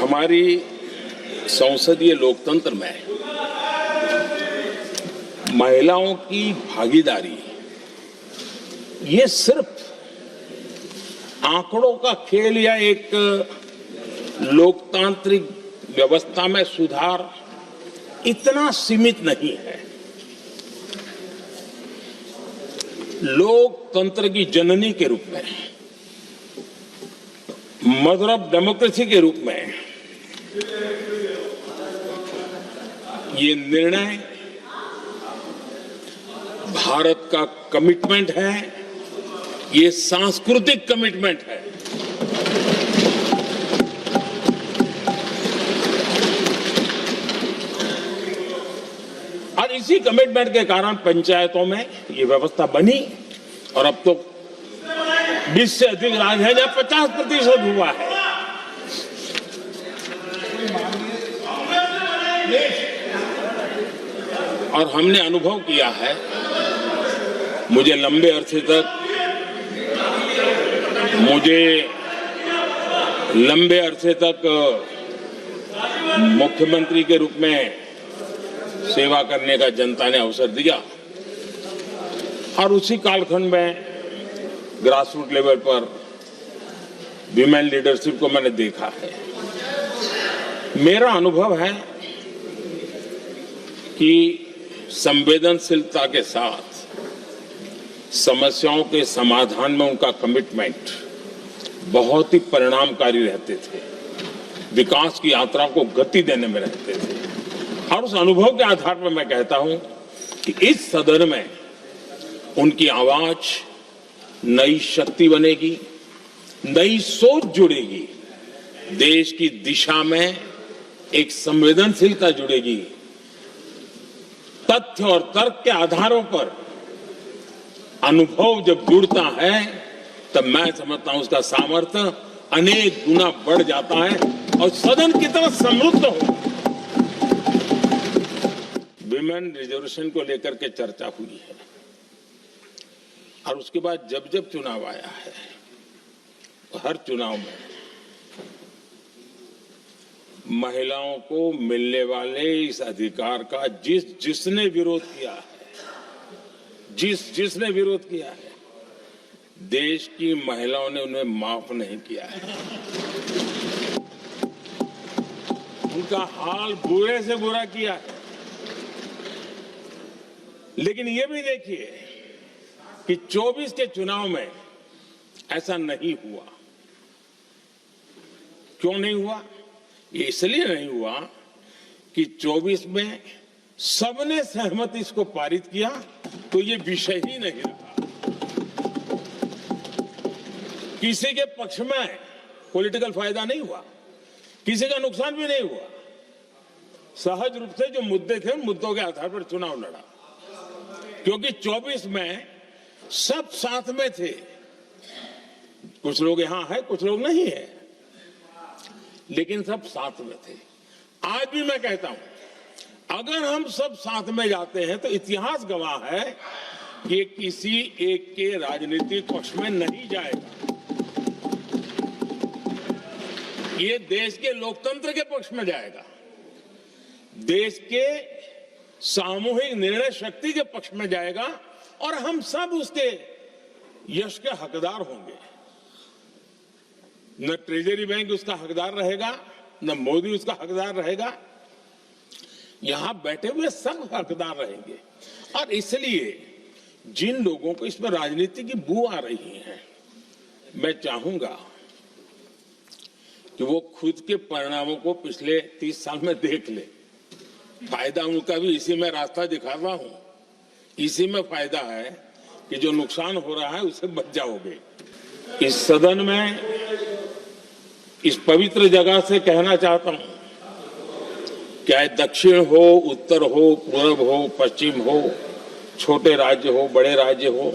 हमारी संसदीय लोकतंत्र में महिलाओं की भागीदारी ये सिर्फ आंकड़ों का खेल या एक लोकतांत्रिक व्यवस्था में सुधार इतना सीमित नहीं है। लोकतंत्र की जननी के रूप में, मदर ऑफ डेमोक्रेसी के रूप में ये निर्णय भारत का कमिटमेंट है, ये सांस्कृतिक कमिटमेंट है। और इसी कमिटमेंट के कारण पंचायतों में ये व्यवस्था बनी और अब तो 20 से अधिक राज्य है जहां 50% हुआ है। और हमने अनुभव किया है, मुझे लंबे अरसे तक मुख्यमंत्री के रूप में सेवा करने का जनता ने अवसर दिया और उसी कालखंड में ग्रासरूट लेवल पर विमेन लीडरशिप को मैंने देखा है। मेरा अनुभव है कि संवेदनशीलता के साथ समस्याओं के समाधान में उनका कमिटमेंट बहुत ही परिणामकारी रहते थे, विकास की यात्रा को गति देने में रहते थे। और उस अनुभव के आधार पर मैं कहता हूं कि इस सदन में उनकी आवाज नई शक्ति बनेगी, नई सोच जुड़ेगी, देश की दिशा में एक संवेदनशीलता जुड़ेगी। तथ्य और तर्क के आधारों पर अनुभव जब जुड़ता है तब मैं समझता हूं उसका सामर्थ्य अनेक गुना बढ़ जाता है और सदन की तरह समृद्ध हो। विमेन रिजर्वेशन को लेकर के चर्चा हुई है और उसके बाद जब जब चुनाव आया है, हर चुनाव में महिलाओं को मिलने वाले इस अधिकार का जिसने विरोध किया है, जिसने विरोध किया है, देश की महिलाओं ने उन्हें माफ नहीं किया है। उनका हाल बुरे से बुरा किया है। लेकिन ये भी देखिए कि 24 के चुनाव में ऐसा नहीं हुआ। क्यों नहीं हुआ? ये इसलिए नहीं हुआ कि 24 में सबने सहमति इसको पारित किया तो ये विषय ही नहीं रहा। किसी के पक्ष में पॉलिटिकल फायदा नहीं हुआ, किसी का नुकसान भी नहीं हुआ। सहज रूप से जो मुद्दे थे उन मुद्दों के आधार पर चुनाव लड़ा, क्योंकि 24 में सब साथ में थे। कुछ लोग यहां है, कुछ लोग नहीं है, लेकिन सब साथ में थे। आज भी मैं कहता हूं, अगर हम सब साथ में जाते हैं तो इतिहास गवाह है कि किसी एक के राजनीतिक पक्ष में नहीं जाएगा। ये देश के लोकतंत्र के पक्ष में जाएगा, देश के सामूहिक निर्णय शक्ति के पक्ष में जाएगा और हम सब उसके यश के हकदार होंगे। न ट्रेजरी बैंक उसका हकदार रहेगा, न मोदी उसका हकदार रहेगा, यहां बैठे हुए सब हकदार रहेंगे। और इसलिए जिन लोगों को इसमें राजनीति की बू आ रही है, मैं चाहूंगा कि वो खुद के परिणामों को पिछले 30 साल में देख ले। फायदा उनका भी इसी में रास्ता दिखा रहा हूं। इसी में फायदा है कि जो नुकसान हो रहा है उससे बच जाओगे। इस सदन में इस पवित्र जगह से कहना चाहता हूं, चाहे दक्षिण हो, उत्तर हो, पूर्व हो, पश्चिम हो, छोटे राज्य हो, बड़े राज्य हो,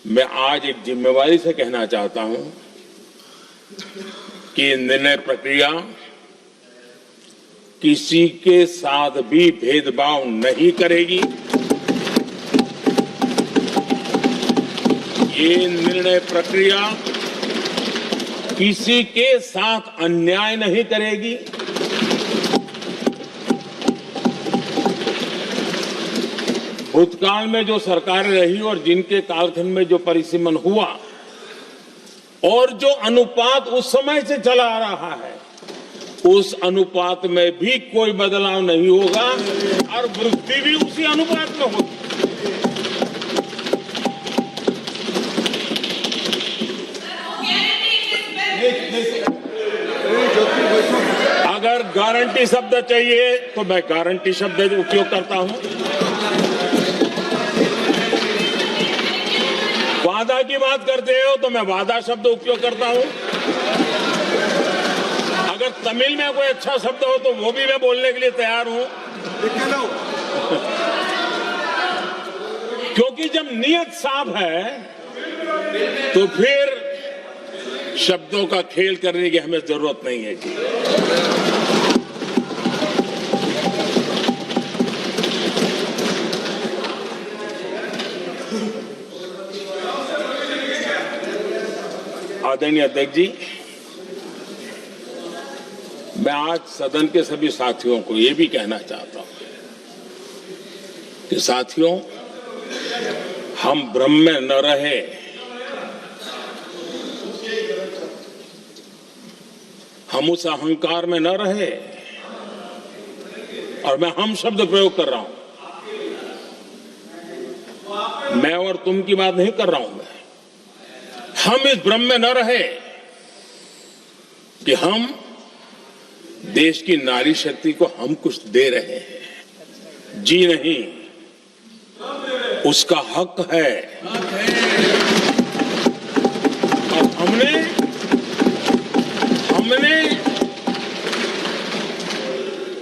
मैं आज एक जिम्मेवारी से कहना चाहता हूं कि निर्णय प्रक्रिया किसी के साथ भी भेदभाव नहीं करेगी। ये निर्णय प्रक्रिया किसी के साथ अन्याय नहीं करेगी, भूतकाल में जो सरकारें रही और जिनके कालखंड में जो परिसीमन हुआ और जो अनुपात उस समय से चला आ रहा है, उस अनुपात में भी कोई बदलाव नहीं होगा और वृद्धि भी उसी अनुपात में होगी। अगर गारंटी शब्द चाहिए तो मैं गारंटी शब्द उपयोग करता हूं। वादा की बात करते हो तो मैं वादा शब्द उपयोग करता हूं। अगर तमिल में कोई अच्छा शब्द हो तो वो भी मैं बोलने के लिए तैयार हूं, क्योंकि जब नियत साफ है तो फिर शब्दों का खेल करने की हमें जरूरत नहीं है जी। आदरणीय अध्यक्ष जी, मैं आज सदन के सभी साथियों को ये भी कहना चाहता हूं कि साथियों, हम भ्रम में न रहे, हम उस अहंकार में न रहे, और मैं हम शब्द प्रयोग कर रहा हूं, मैं और तुम की बात नहीं कर रहा हूं। हम इस भ्रम में न रहे कि हम देश की नारी शक्ति को हम कुछ दे रहे हैं। जी नहीं, उसका हक है। और हमने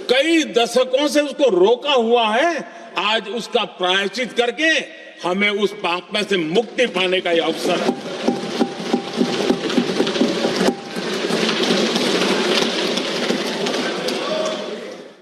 कई दशकों से उसको रोका हुआ है। आज उसका प्रायश्चित करके हमें उस पाप में से मुक्ति पाने का यह अवसर है।